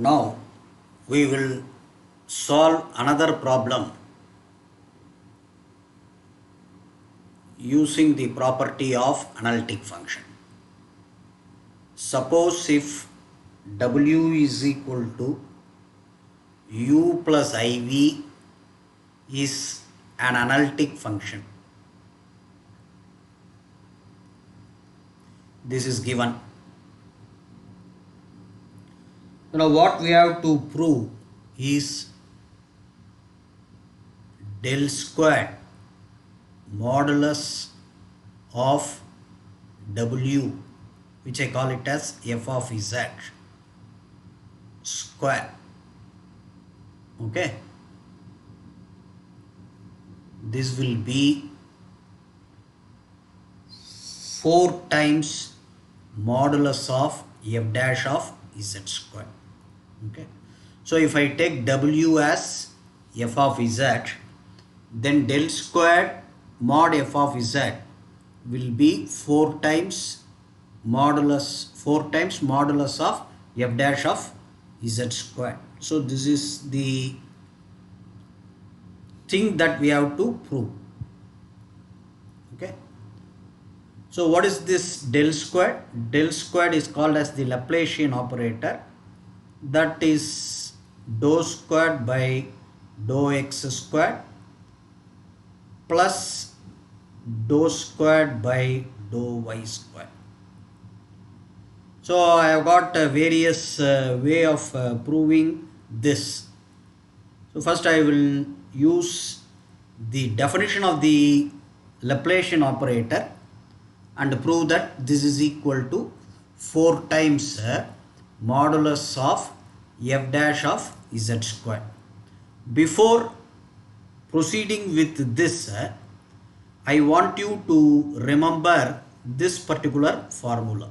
Now we will solve another problem using the property of analytic function. Suppose if W is equal to U plus IV is an analytic function. This is given. Now what we have to prove is del squared modulus of W, which I call it as f of z square. Okay, this will be 4 times modulus of f dash of z square. Okay, so if I take W as f of z, then del squared mod f of z will be 4 times modulus of f dash of z square. So this is the thing that we have to prove. Okay, so what is this del squared? Del squared is called as the Laplacian operator, that is dou squared by dou x squared plus dou squared by dou y squared. So I have got various way of proving this. So first I will use the definition of the Laplacian operator and prove that this is equal to 4 times modulus of f dash of z square. Before proceeding with this, I want you to remember this particular formula.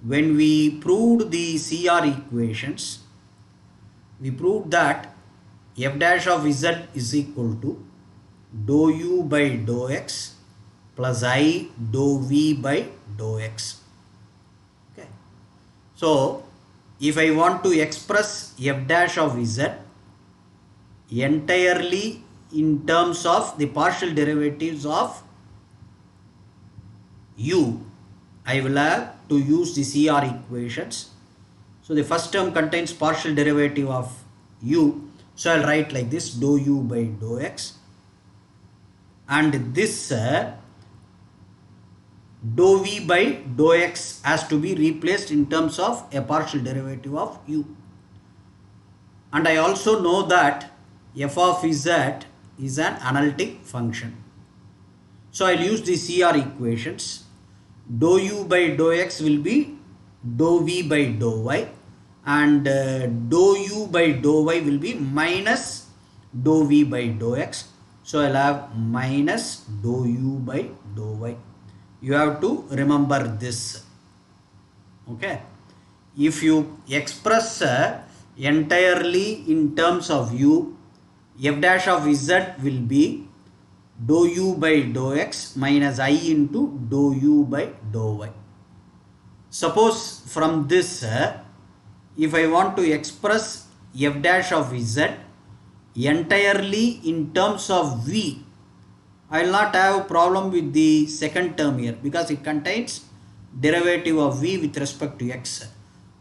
When we proved the CR equations, we proved that f dash of z is equal to dou u by dou x plus I dou v by dou x. Okay, so if I want to express f dash of z entirely in terms of the partial derivatives of u, I will have to use the CR equations. So the first term contains partial derivative of u, so I'll write like this: dou u by dou x, and this dou v by dou x has to be replaced in terms of a partial derivative of u. And I also know that f of z is an analytic function, so I'll use the CR equations. Dou u by dou x will be dou v by dou y, and dou u by dou y will be minus dou v by dou x, so I'll have minus dou u by dou y. You have to remember this. Okay, if you express entirely in terms of u, f dash of z will be dou u by dou x minus I into dou u by dou y. Suppose from this, if I want to express f dash of z entirely in terms of v, I will not have a problem with the second term here, because it contains derivative of v with respect to x,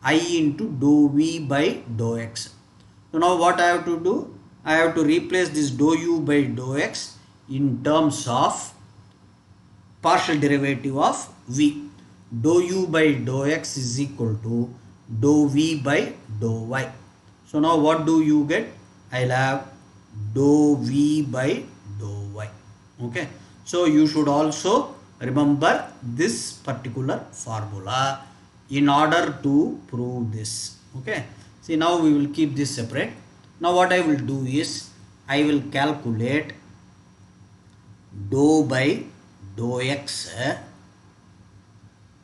I into dou v by dou x. So now what I have to do? I have to replace this dou u by dou x in terms of partial derivative of v. Dou u by dou x is equal to dou v by dou y. So now what do you get? I'll have dou v by dou y. Okay, so you should also remember this particular formula in order to prove this. Okay, see, now we will keep this separate. Now what I will do is I will calculate dou by dou x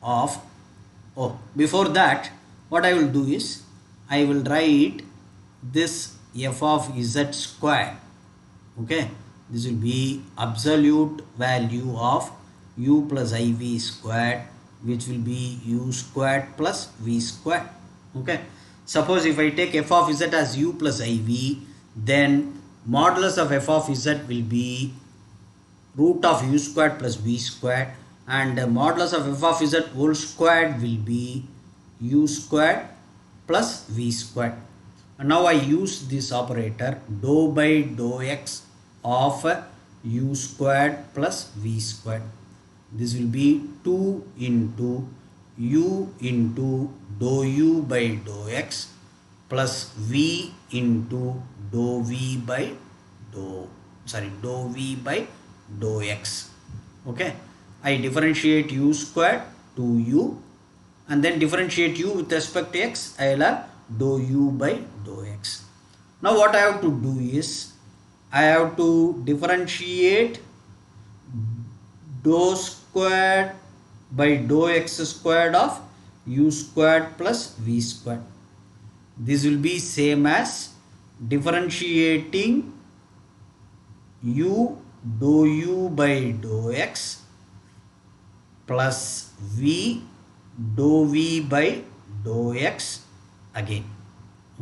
of, before that what I will do is I will write this f of z square. Okay, this will be absolute value of u plus iv squared, which will be u squared plus v squared. Okay. Suppose if I take f of z as u plus iv, then modulus of f of z will be root of u squared plus v squared, and modulus of f of z whole squared will be u squared plus v squared. And now I use this operator dou by dou x of u squared plus v squared. This will be 2 into u into dou u by dou x plus v into dou v by dou v by dou x. Okay, I differentiate u squared to u and then differentiate u with respect to x. I will have dou u by dou x. Now what I have to do is I have to differentiate dou squared by dou x squared of u squared plus v squared. This will be same as differentiating u dou u by dou x plus v dou v by dou x again.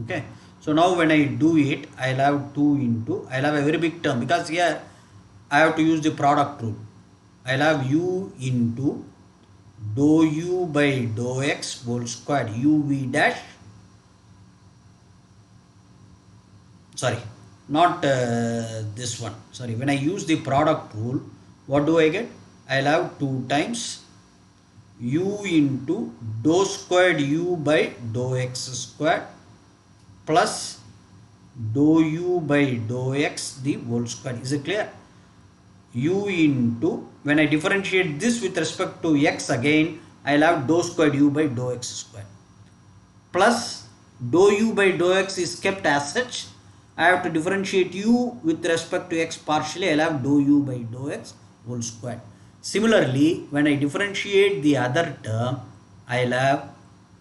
Okay, so now when I do it, I'll have 2 into, I'll have a very big term because here I have to use the product rule. I'll have u into dou u by dou x whole squared uv dash, sorry, not this one, sorry, when I use the product rule, what do I get? I'll have 2 times u into dou squared u by dou x squared plus dou u by dou x the whole square. Is it clear? U into, when I differentiate this with respect to x again, I will have dou squared u by dou x squared plus dou u by dou x is kept as such. I have to differentiate u with respect to x partially. I will have dou u by dou x whole squared. Similarly, when I differentiate the other term, I will have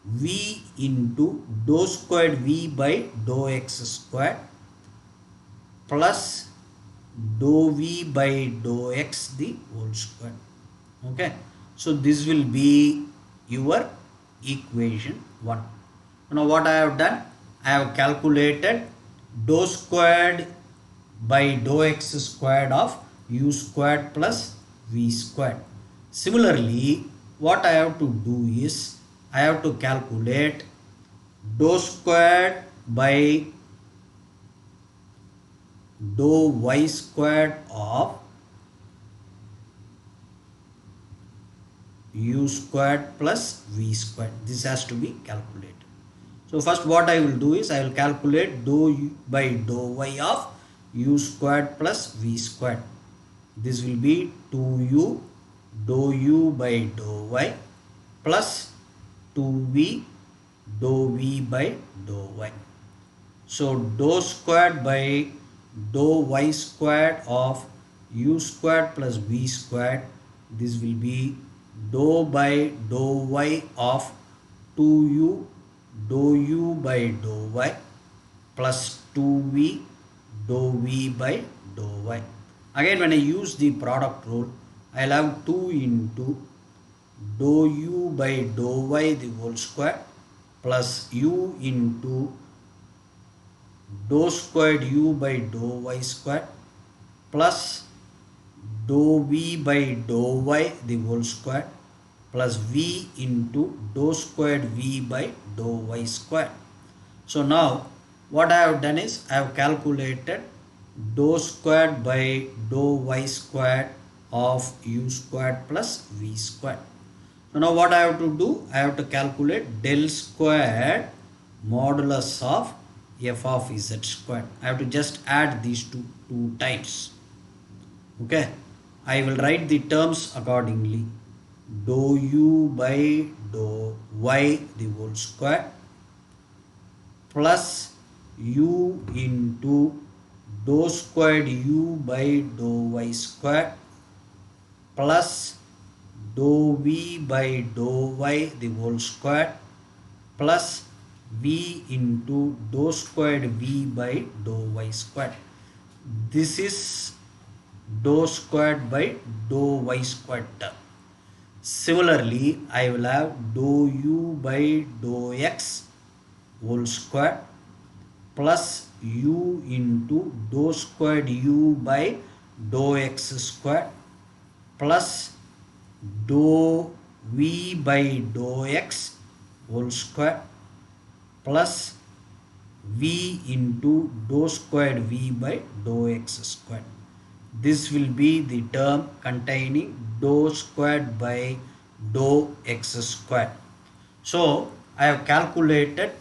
v into dou squared v by dou x squared plus dou v by dou x the whole square. Okay, so this will be your equation 1. Now what I have done, I have calculated dou squared by dou x squared of u squared plus v squared. Similarly, what I have to do is I have to calculate dou squared by dou y squared of u squared plus v squared. This has to be calculated. So first what I will do is I will calculate dou u by dou y of u squared plus v squared. This will be 2u dou u by dou y plus 2v dou v by dou y. So dou squared by dou y squared of u squared plus v squared, this will be dou by dou y of 2u dou u by dou y plus 2v dou v by dou y. Again, when I use the product rule, I will have 2 into dou u by dou y the whole square plus u into dou squared u by dou y square plus dou v by dou y the whole square plus v into dou squared v by dou y square. So now what I have done is I have calculated dou squared by dou y squared of u squared plus v squared. So now what I have to do, I have to calculate del squared modulus of f of z squared. I have to just add these two times. Okay, I will write the terms accordingly. Dou u by dou y the whole square plus u into dou squared u by dou y square plus dou v by dou y the whole square plus v into dou squared v by dou y squared. This is dou squared by dou y squared term. Similarly, I will have dou u by dou x whole square plus u into dou squared u by dou x square plus dou v by dou x whole square plus v into dou squared v by dou x square. This will be the term containing dou squared by dou x square. So I have calculated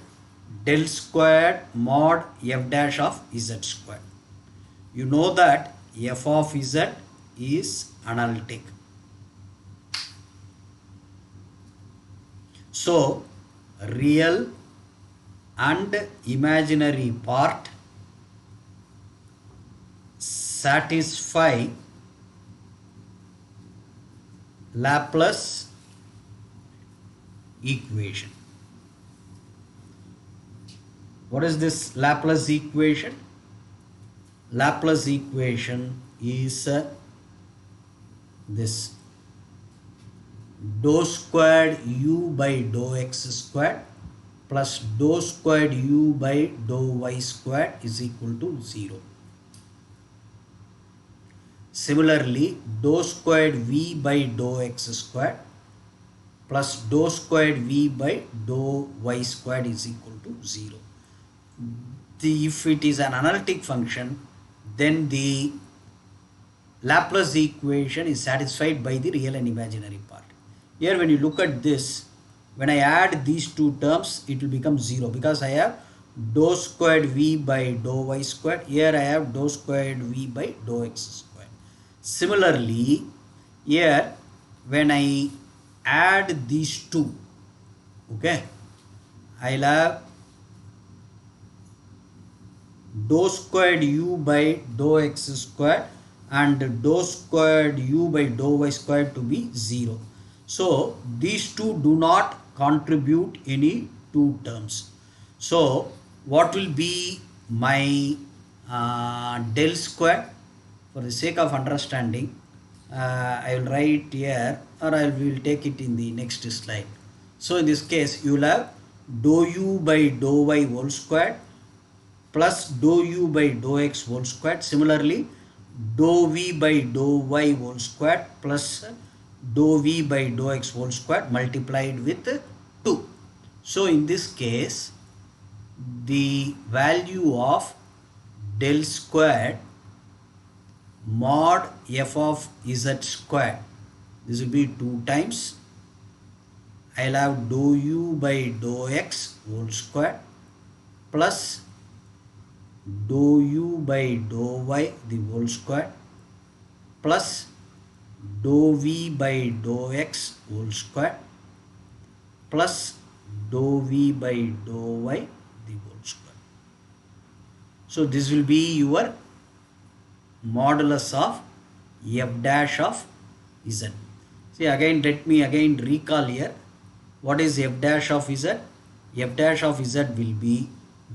del squared mod f dash of z square. You know that f of z is analytic. So real and imaginary part satisfy Laplace equation. What is this Laplace equation? Laplace equation is this dou squared u by dou x squared plus dou squared u by dou y squared is equal to 0. Similarly, dou squared v by dou x squared plus dou squared v by dou y squared is equal to 0. If it is an analytic function, then the Laplace equation is satisfied by the real and imaginary part. Here when you look at this, when I add these two terms, it will become 0 because I have dou squared v by dou y squared. Here I have dou squared v by dou x squared. Similarly, here when I add these two, okay, I'll have dou squared u by dou x squared and dou squared u by dou y squared to be 0. So these two do not contribute any two terms. So what will be my del square? For the sake of understanding, I will write here, or I will take it in the next slide. So in this case, you will have dou u by dou y whole squared plus dou u by dou x whole squared. Similarly, dou v by dou y whole squared plus dou v by dou x whole squared multiplied with 2. So in this case, the value of del squared mod f of z squared, this will be 2 times. I'll have dou u by dou x whole squared plus dou u by dou y the whole square plus dou v by dou x whole square plus dou v by dou y the whole square. So this will be your modulus of f dash of z. See, again, let me again recall here. What is f dash of z? F dash of z will be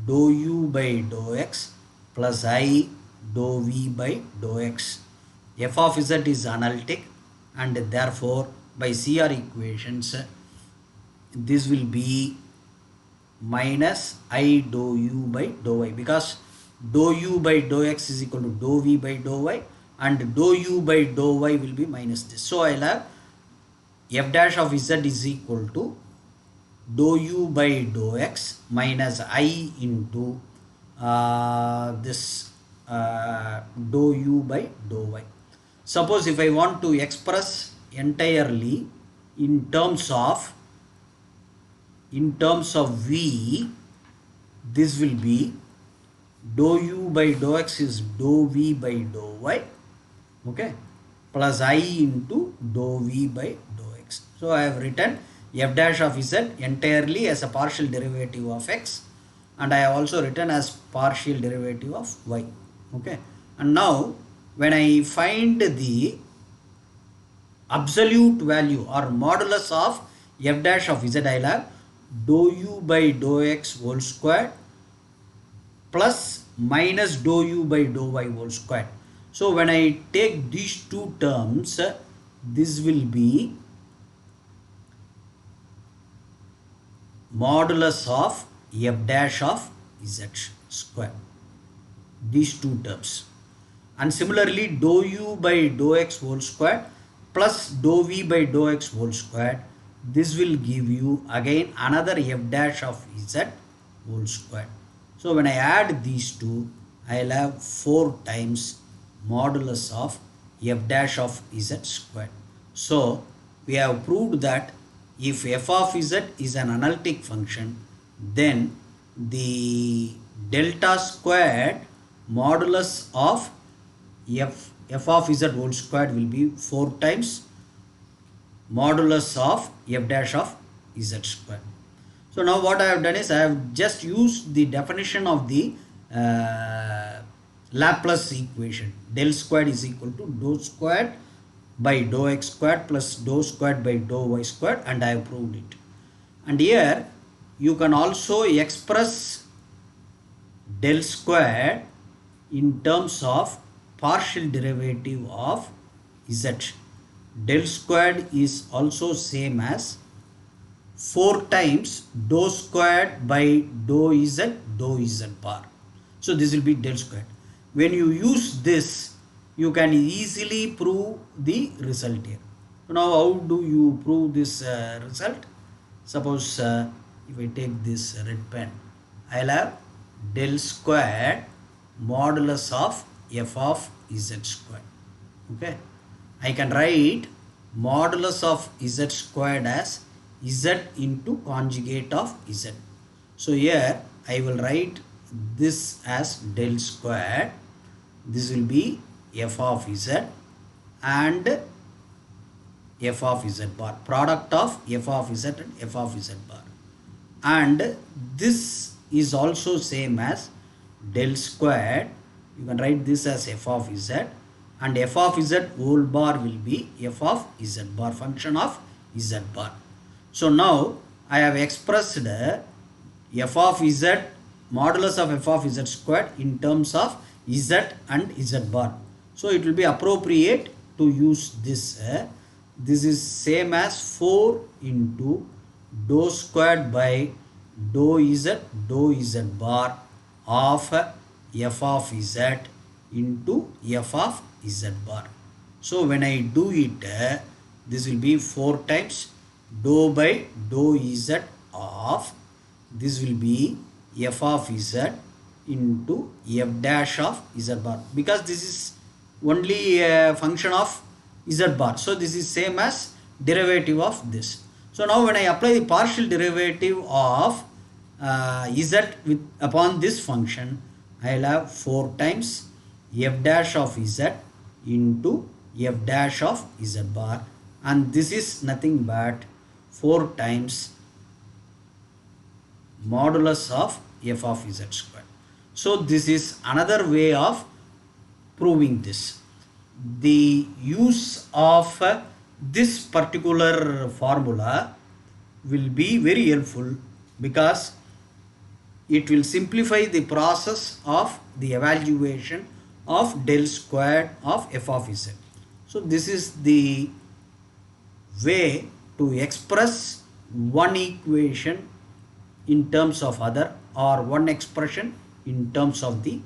dou u by dou x plus I dou v by dou x. F of z is analytic, and therefore by CR equations this will be minus I dou u by dou y, because dou u by dou x is equal to dou v by dou y, and dou u by dou y will be minus this. So I'll have f dash of z is equal to dou u by dou x minus I into this dou u by dou y. Suppose if I want to express entirely in terms of v, this will be dou u by dou x is dou v by dou y, okay, plus I into dou v by dou x. So I have written f dash of z entirely as a partial derivative of x, and I have also written as partial derivative of y, okay. And now when I find the absolute value or modulus of f dash of z, I will have dou u by dou x whole square plus minus dou u by dou y whole square. So when I take these two terms, this will be modulus of f dash of z square, these two terms. And similarly dou u by dou x whole square plus dou v by dou x whole square, this will give you again another f dash of z whole square. So when I add these two, I'll have 4 times modulus of f dash of z square. So we have proved that if f of z is an analytic function, then the delta squared modulus of f of z whole squared will be 4 times modulus of f dash of z square. So now what I have done is I have just used the definition of the Laplace equation. Del squared is equal to dou squared by dou x squared plus dou squared by dou y squared, and I have proved it. And here you can also express del squared in terms of partial derivative of z. Del squared is also same as 4 times dou squared by dou z bar. So this will be del squared. When you use this, you can easily prove the result here. Now how do you prove this result? Suppose if I take this red pen, I'll have del squared modulus of f of z squared. Okay, I can write modulus of z squared as z into conjugate of z. So here I will write this as del squared. This will be f of z and f of z bar, product of f of z and f of z bar. And this is also same as del squared. You can write this as f of z, and f of z whole bar will be f of z bar, function of z bar. So now I have expressed f of z, modulus of f of z squared in terms of z and z bar. So it will be appropriate to use this. This is same as 4 into dou squared by dou z bar of f of z into f of z bar. So when I do it, this will be 4 times dou by dou z of, this will be f of z into f dash of z bar, because this is only a function of z bar. So this is same as derivative of this. So now when I apply the partial derivative of z upon this function, I will have 4 times f dash of z into f dash of z bar, and this is nothing but 4 times modulus of f of z square. So this is another way of proving this. The use of this particular formula will be very helpful, because it will simplify the process of the evaluation of del squared of f of z. So this is the way to express one equation in terms of other, or one expression in terms of the